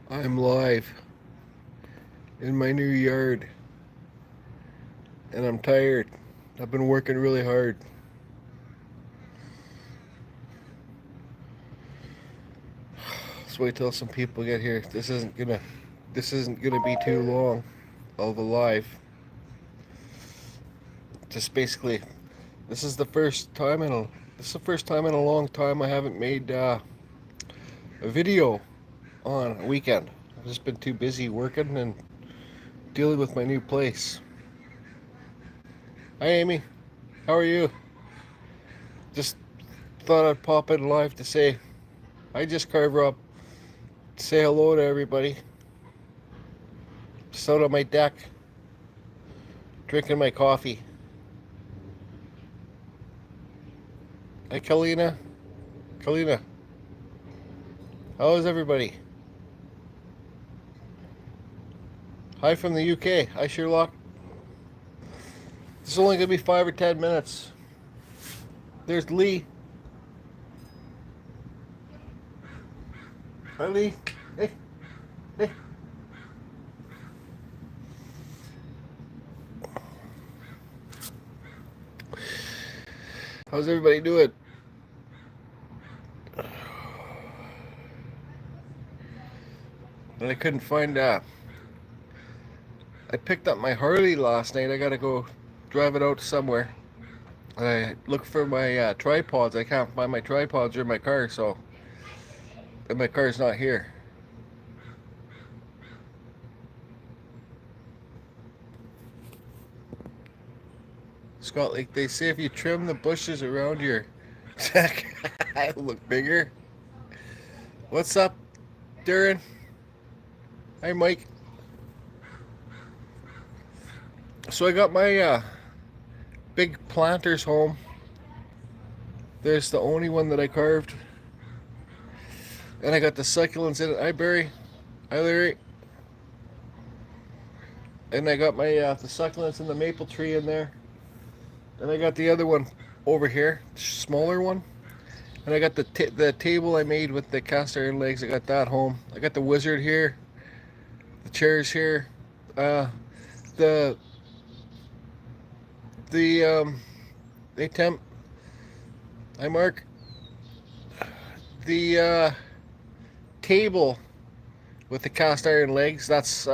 I'm live in my new yard and I'm tired. I've been working really hard. Let's wait till some people get here. This isn't gonna be too long of a live. Just basically this is the first time in a this is the first time in a long time I haven't made a video on a weekend. I've just been too busy working and dealing with my new place. Hi Amy, how are you? Just thought I'd pop in live to say I just carve up. Say hello to everybody. Just out on my deck, drinking my coffee. Hi Kalina. Kalina, how is everybody? Hi from the UK. Hi Sherlock. This is only gonna be 5 or 10 minutes. There's Lee. Hi Lee. Hey. Hey. How's everybody doing? And I couldn't find I picked up my Harley last night. I gotta go drive it out somewhere. And I look for my tripods. I can't find my tripods in my car, so and my car's not here. Scott, like they say, if you trim the bushes around your deck, it'll look bigger. What's up, Darren? Hi, Mike. So I got my big planters home. There's the only one that I carved. And I got the succulents in it. Hi, Barry. Hi, Larry. And I got my the succulents and the maple tree in there. And I got the other one over here, smaller one. And I got the table I made with the cast iron legs. I got that home. I got the wizard here, the chairs here, the hey Tim, hi Mark. The table with the cast iron legs, that's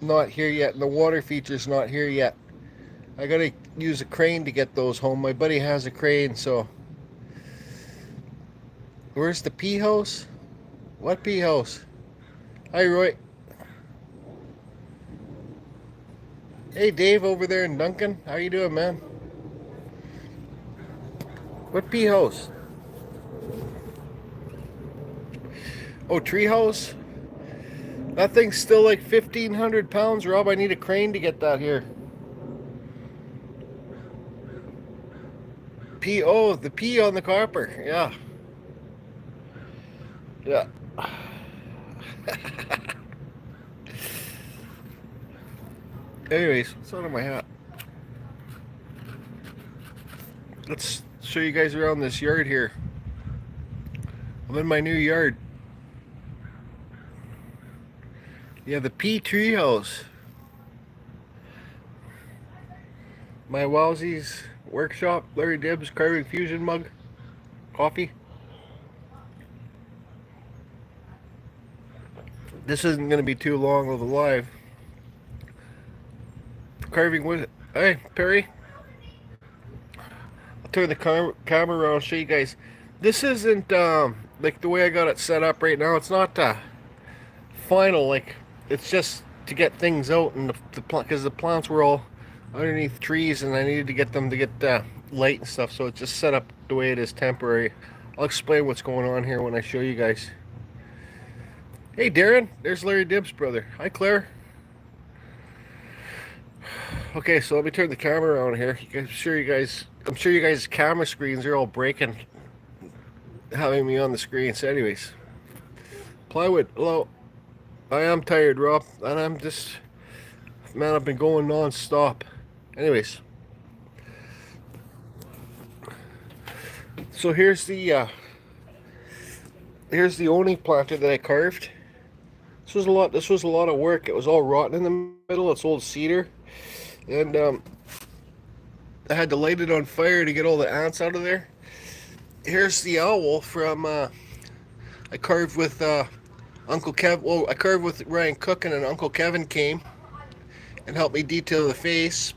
not here yet, and the water feature's not here yet. I gotta use a crane to get those home. My buddy has a crane, so. Where's the pea house? What pea house? Hi Roy. Hey Dave over there in Duncan. How you doing, man? What pea house? Oh, tree house? That thing's still like 1,500 pounds, Rob. I need a crane to get that here. Pea, oh, the pea on the copper. Yeah. Yeah. Anyways, what's under my hat? Let's show you guys around this yard here. I'm in my new yard. Yeah, the pea tree house. My Wowsies workshop, Larry Dibbs carving fusion mug, coffee. This isn't going to be too long of a live. Carving wood. Hey, Perry. I'll turn the camera around and show you guys. This isn't like the way I got it set up right now. It's not final. Like it's just to get things out and because the plants were all underneath trees and I needed to get them to get light and stuff. So it's just set up the way it is temporary. I'll explain what's going on here when I show you guys. Hey Darren, there's Larry Dibbs' brother. Hi Claire. Okay, so let me turn the camera around here. I'm sure you guys' camera screens are all breaking, having me on the screen. So, anyways, plywood. Hello. I am tired, Rob, and I'm just, man, I've been going non-stop. Anyways, so here's the only planter that I carved. This was a lot of work. It was all rotten in the middle. It's old cedar, and I had to light it on fire to get all the ants out of there. Here's the owl from I carved with Uncle Kev. Well, I carved with Ryan Cook, and Uncle Kevin came and helped me detail the face.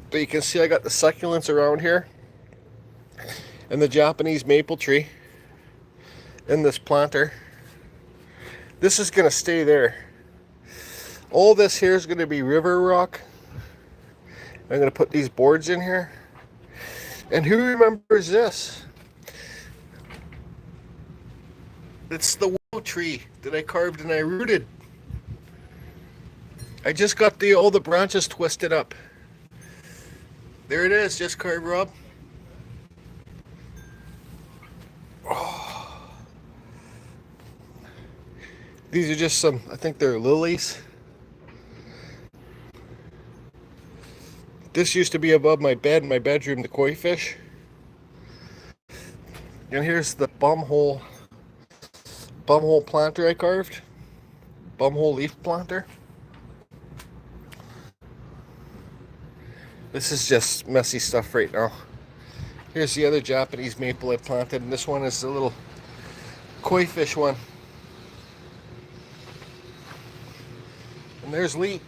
But you can see I got the succulents around here, and the Japanese maple tree, and this planter. This is gonna stay there. All this here is gonna be river rock. I'm gonna put these boards in here. And who remembers this? It's the willow tree that I carved and I rooted. I just got all the branches twisted up. There it is, just carved, Rob. Oh. These are just some, I think they're lilies. This used to be above my bed in my bedroom, the koi fish. And here's the bumhole planter I carved. Bumhole leaf planter. This is just messy stuff right now. Here's the other Japanese maple I planted, and this one is the little koi fish one. And there's Lee.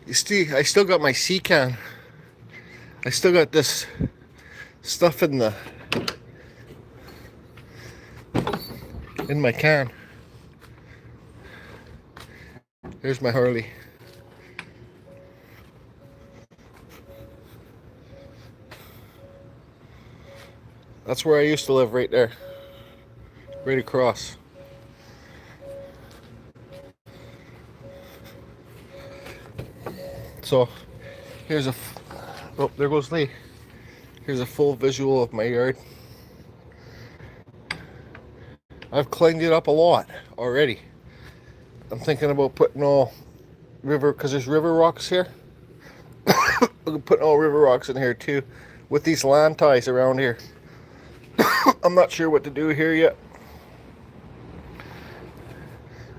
You see, I still got my sea can. I still got this stuff in my can. Here's my Harley. That's where I used to live, right there. Right across. So, here's oh, there goes Lee. Here's a full visual of my yard. I've cleaned it up a lot already. I'm thinking about putting all river, because there's river rocks here. I'm putting all river rocks in here too, with these land ties around here. I'm not sure what to do here yet.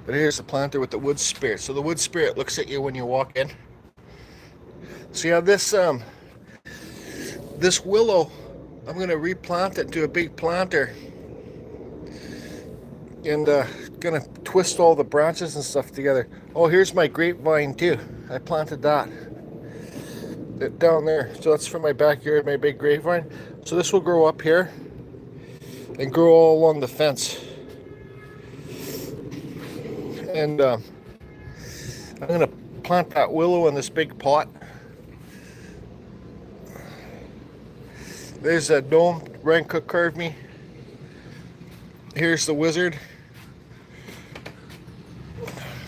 But here's the planter with the wood spirit. So the wood spirit looks at you when you walk in. So yeah, this willow, I'm gonna replant it to a big planter, and gonna twist all the branches and stuff together. Oh, here's my grapevine too. I planted that down there. So that's for my backyard, my big grapevine. So this will grow up here and grow all along the fence. And I'm gonna plant that willow in this big pot. There's a gnome Ryan Cook carved me. Here's the wizard.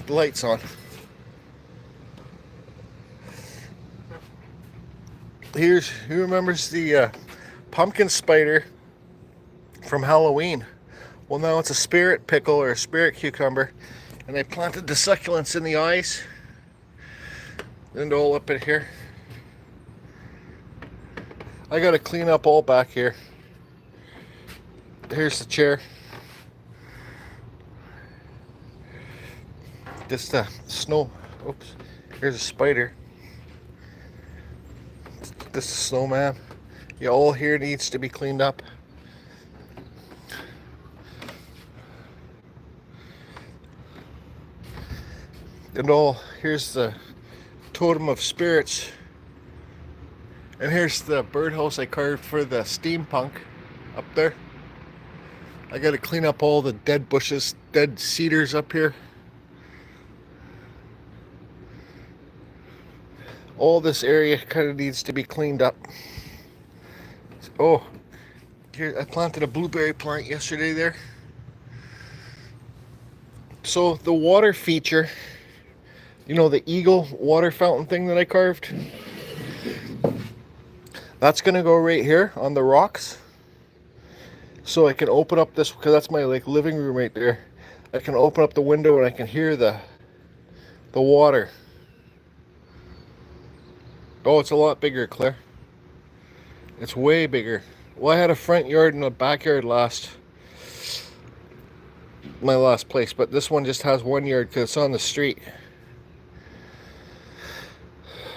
The light's on. Who remembers the pumpkin spider from Halloween? Well, now it's a spirit pickle or a spirit cucumber, and I planted the succulents in the eyes and all up in here. I gotta clean up all back here. Here's the chair. Just snow. Oops. Here's a spider. This is a snowman. Yeah, all here needs to be cleaned up. And here's the totem of spirits. And here's the birdhouse I carved for the steampunk up there. I gotta clean up all the dead bushes, dead cedars up here. All this area kind of needs to be cleaned up. Oh, here I planted a blueberry plant yesterday there. So the water feature, you know, the eagle water fountain thing that I carved, that's gonna go right here on the rocks. So I can open up this, because that's my living room right there. I can open up the window and I can hear the water. Oh, it's a lot bigger, Claire. It's way bigger. Well, I had a front yard and a backyard my last place, but this one just has 1 yard because it's on the street.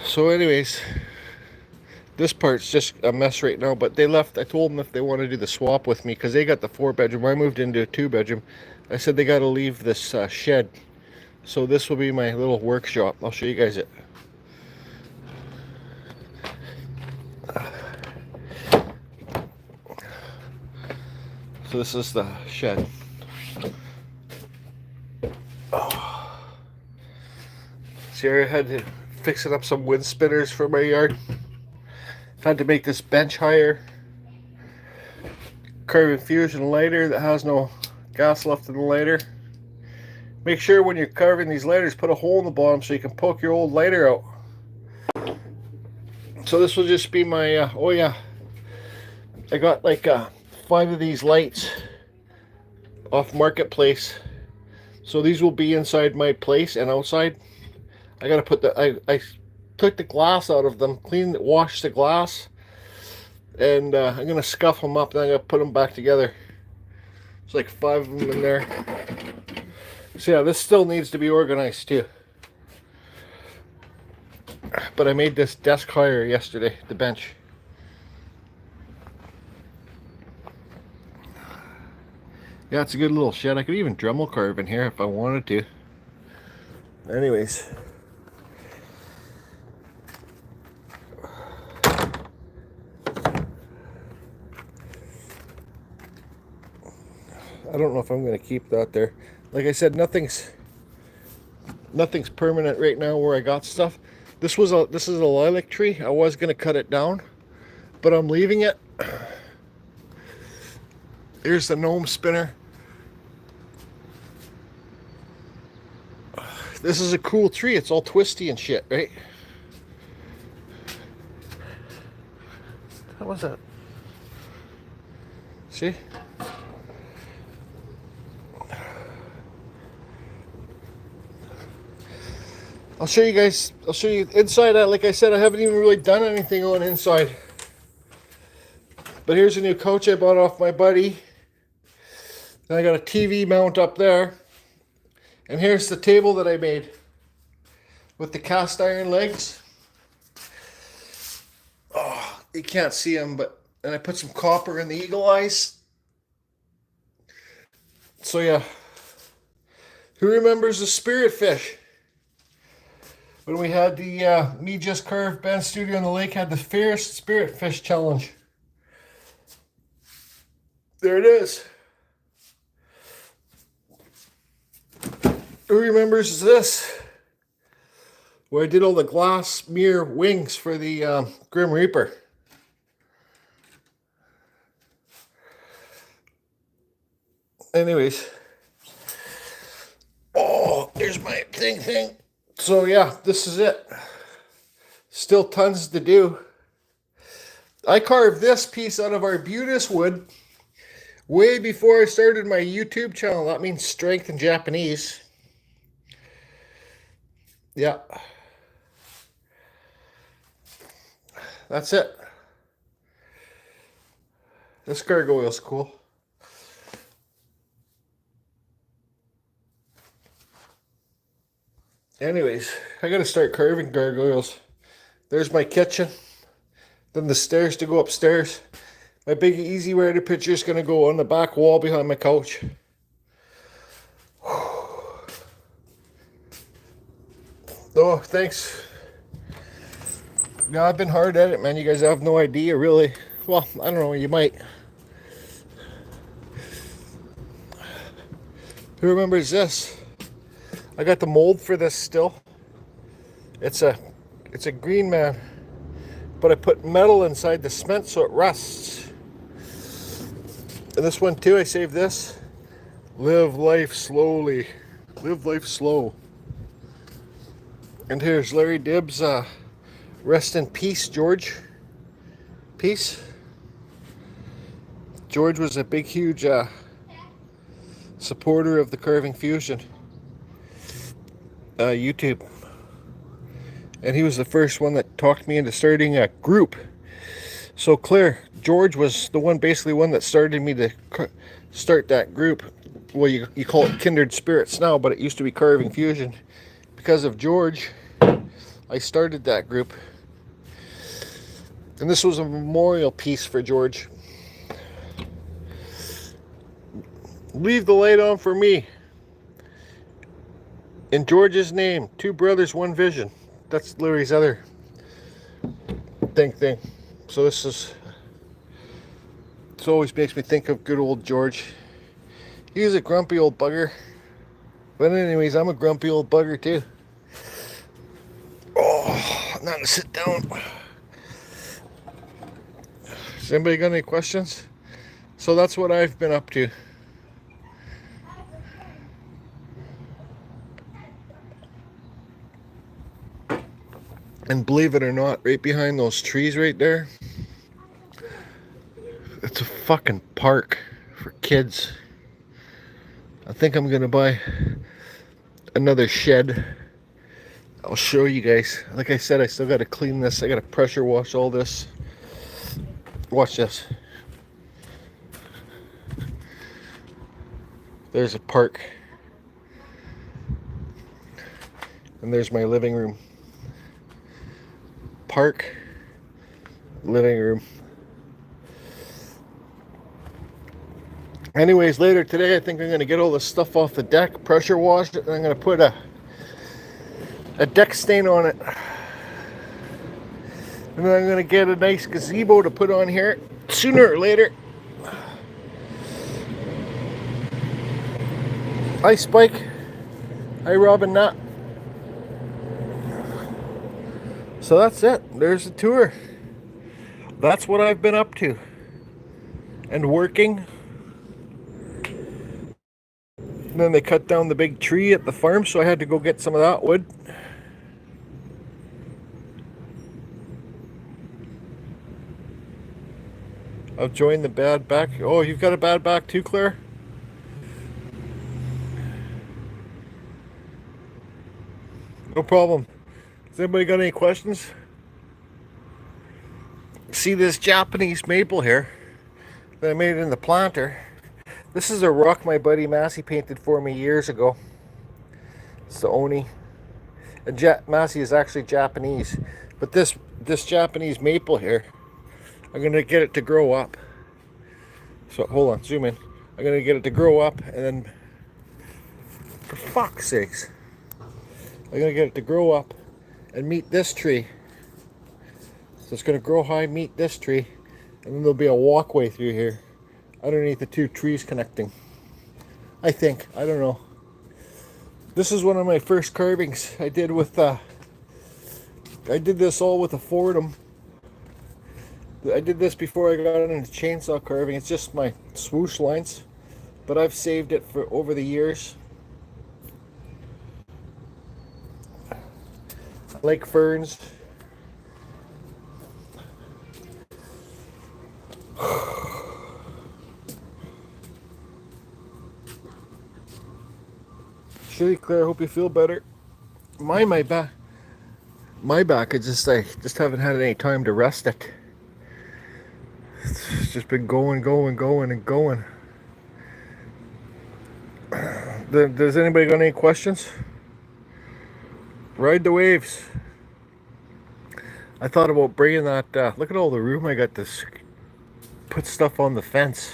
So anyways, this part's just a mess right now, but they left. I told them if they want to do the swap with me, because they got the 4-bedroom. I moved into a 2-bedroom. I said they got to leave this shed. So this will be my little workshop. I'll show you guys it. So this is the shed. Oh. See, I had to fixing up some wind spinners for my yard. I've had to make this bench higher. Carving fusion lighter that has no gas left in the lighter. Make sure when you're carving these lighters, put a hole in the bottom so you can poke your old lighter out. So this will just be my, oh yeah, I got like 5 of these lights off Marketplace. So these will be inside my place and outside. I gotta put I took the glass out of them, washed the glass, and I'm gonna scuff them up, and I'm gonna put them back together. There's like 5 of them in there. So yeah, this still needs to be organized too. But I made this desk higher yesterday, the bench. Yeah, it's a good little shed. I could even Dremel carve in here if I wanted to. Anyways. I don't know if I'm going to keep that there. Like I said, nothing's permanent right now where I got stuff. This is a lilac tree. I was going to cut it down, but I'm leaving it. Here's the gnome spinner. This is a cool tree. It's all twisty and shit, right? How was that? See? I'll show you guys, I'll show you inside. Like I said, I haven't even really done anything on inside. But here's a new couch I bought off my buddy. Then I got a TV mount up there. And here's the table that I made with the cast iron legs. Oh, you can't see them, but and I put some copper in the eagle eyes. So yeah, who remembers the spirit fish? When we had the Me Just Carved Ben Studio on the Lake had the fierce spirit fish challenge. There it is. Who remembers this? Where I did all the glass mirror wings for the Grim Reaper. Anyways. Oh, there's my thing. So yeah, this is it. Still tons to do. I carved this piece out of arbutus wood way before I started my YouTube channel. That means strength in Japanese. Yeah. That's it. This gargoyle's cool. Anyways, I gotta start carving gargoyles. There's my kitchen. Then the stairs to go upstairs. My big Easy Rider picture is gonna go on the back wall behind my couch. Oh, thanks. Yeah, I've been hard at it, man. You guys have no idea, really. Well, I don't know, you might. Who remembers this? I got the mold for this still. It's a green man, but I put metal inside the cement so it rusts. And this one too, I saved this. Live life slowly. Live life slow. And here's Larry Dibbs. Rest in peace, George. Peace. George was a big, huge supporter of the Carving Fusion YouTube. And he was the first one that talked me into starting a group. So Claire, George was the one, basically one that started me to start that group. Well, you call it Kindred Spirits now, but it used to be Carving Fusion. Because of George, I started that group. And this was a memorial piece for George. Leave the light on for me. In George's name, 2 brothers, 1 vision. That's Larry's other thing. So this always makes me think of good old George. He was a grumpy old bugger. But anyways, I'm a grumpy old bugger too. Oh, I'm not gonna sit down. Has anybody got any questions? So that's what I've been up to. And believe it or not, right behind those trees right there, it's a fucking park for kids. I think I'm gonna buy another shed. I'll show you guys. Like I said, I still gotta clean this. I gotta pressure wash all this. Watch this. There's a park. And there's my living room. Park, living room. Anyways, later today, I think I'm going to get all this stuff off the deck, pressure wash it, and I'm going to put a deck stain on it. And then I'm going to get a nice gazebo to put on here sooner or later. Hi, Spike. Hi, Robin Nut. So that's it. There's the tour. That's what I've been up to. And working. And then they cut down the big tree at the farm, so I had to go get some of that wood. I've joined the bad back. Oh, you've got a bad back too, Claire? No problem. Has anybody got any questions? See this Japanese maple here that I made in the planter? This is a rock my buddy Massey painted for me years ago. It's the Oni. And Massey is actually Japanese. But this Japanese maple here, I'm going to get it to grow up. So hold on, zoom in. I'm going to get it to grow up, and then, for fuck's sakes, I'm going to get it to grow up and meet this tree. So it's going to grow high, meet this tree, and then there'll be a walkway through here underneath the 2 trees connecting. I think. I don't know. This is one of my first carvings I did with I did this all with a Fordham. I did this before I got into chainsaw carving. It's just my swoosh lines, but I've saved it for over the years. Lake ferns. Shitty, Claire, hope you feel better. My back, I just haven't had any time to rest it. It's just been going and going. Does anybody got any questions? Ride the waves. I thought about bringing that, look at all the room I got to put stuff on the fence.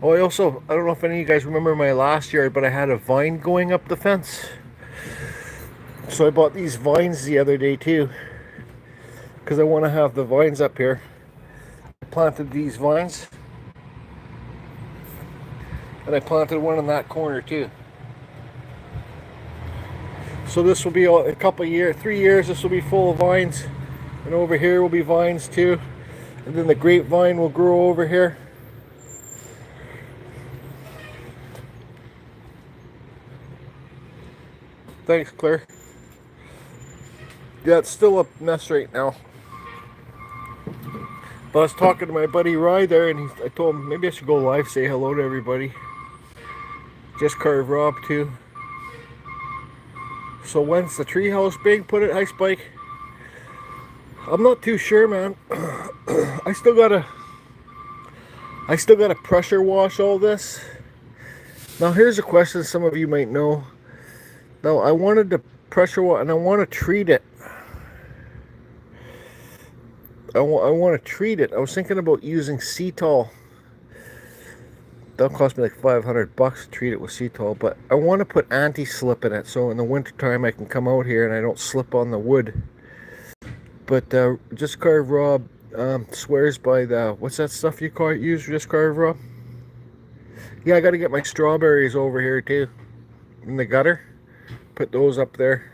Oh, I don't know if any of you guys remember my last yard, but I had a vine going up the fence. So I bought these vines the other day too, because I want to have the vines up here. I planted these vines, and I planted one in that corner too. So this will be a couple of years, 3 years, this will be full of vines. And over here will be vines too. And then the grapevine will grow over here. Thanks, Claire. Yeah, it's still a mess right now. But I was talking to my buddy Rye there, and I told him maybe I should go live, say hello to everybody. Just carve Rob too. So when's the treehouse big? Put it, hi Spike. I'm not too sure, man. I still gotta pressure wash all this. Now here's a question some of you might know. Now I wanted to pressure wash and I want to treat it. I want to treat it. I was thinking about using Cetal. That'll cost me like $500 to treat it with Cetal, but I want to put anti-slip in it so in the wintertime I can come out here and I don't slip on the wood. But Just Carve Rob swears by the, what's that stuff you use, Just Carve Rob? Yeah, I got to get my strawberries over here too, in the gutter. Put those up there.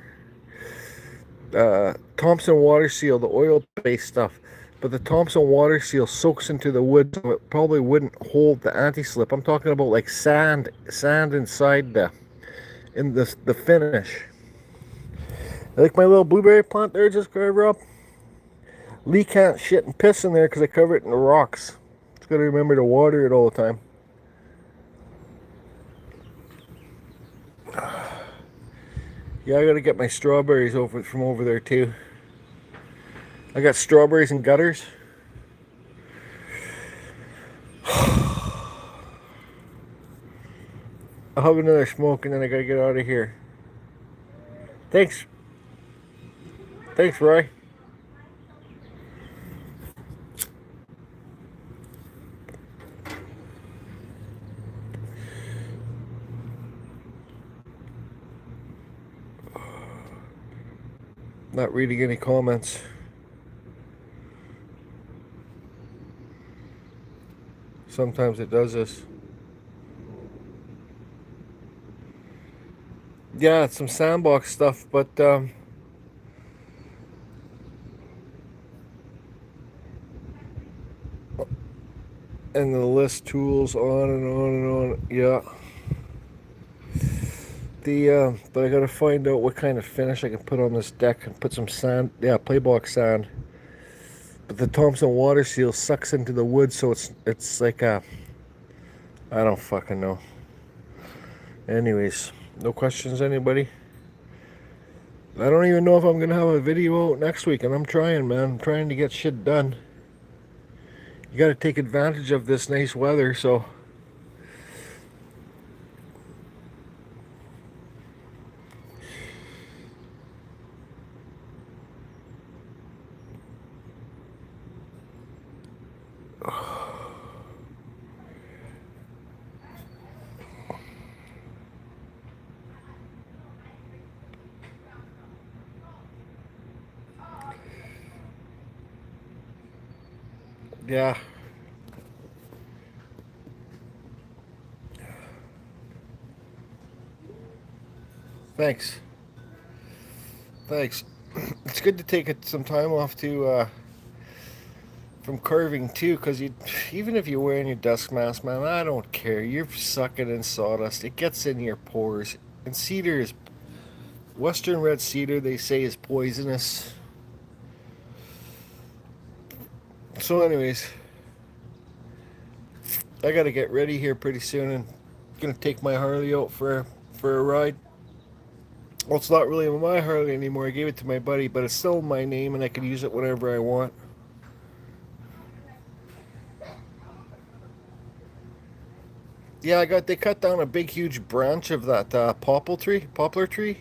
Thompson Water Seal, the oil-based stuff. But the Thompson Water Seal soaks into the wood, so it probably wouldn't hold the anti-slip. I'm talking about like sand inside the finish. I like my little blueberry plant there, Just Carve Rob. Lee can't shit and piss in there because I cover it in the rocks. Just gotta remember to water it all the time. Yeah, I gotta get my strawberries from over there too. I got strawberries and gutters. I'll have another smoke and then I gotta get out of here. Thanks. Thanks, Roy. Not reading any comments. Sometimes it does this. Yeah, it's some sandbox stuff, but and the list tools on and on and on. Yeah. But I gotta find out what kind of finish I can put on this deck and put some sand. Yeah, playbox sand. But the Thompson Water Seal sucks into the wood, so it's like a, I don't fucking know. Anyways, no questions, anybody? I don't even know if I'm gonna have a video out next week, and I'm trying, man. I'm trying to get shit done. You gotta take advantage of this nice weather, so. Yeah. Thanks. Thanks. It's good to take some time off to from carving too, because even if you're wearing your dust mask, man, I don't care. You're sucking in sawdust. It gets in your pores. And cedar is Western red cedar. They say is poisonous. So, anyways, I gotta get ready here pretty soon, and gonna take my Harley out for a ride. Well, it's not really my Harley anymore. I gave it to my buddy, but it's still my name, and I can use it whenever I want. Yeah, they cut down a big, huge branch of that poplar tree.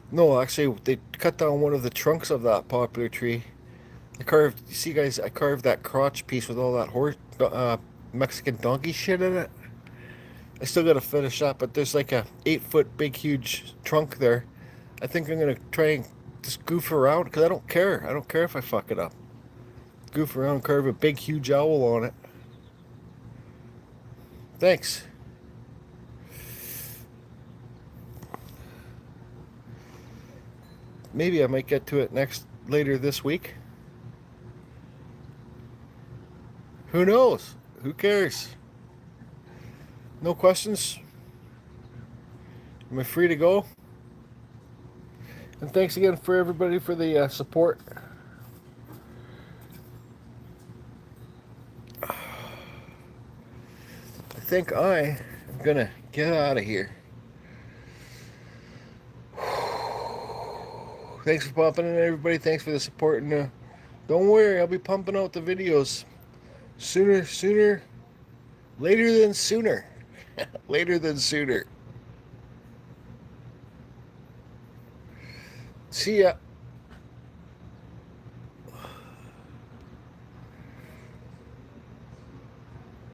No, actually, they cut down one of the trunks of that poplar tree. You see, guys, I carved that crotch piece with all that Mexican donkey shit in it. I still gotta finish that, but there's like a 8-foot big huge trunk there. I think I'm gonna try and just goof around, because I don't care. I don't care if I fuck it up. Goof around, carve a big huge owl on it. Thanks. Maybe I might get to it later this week. Who knows? Who cares? No questions? Am I free to go? And thanks again for everybody for the support. I think I am gonna get out of here. Thanks for popping in, everybody. Thanks for the support, and don't worry, I'll be pumping out the videos sooner, later than sooner, later than sooner. See ya.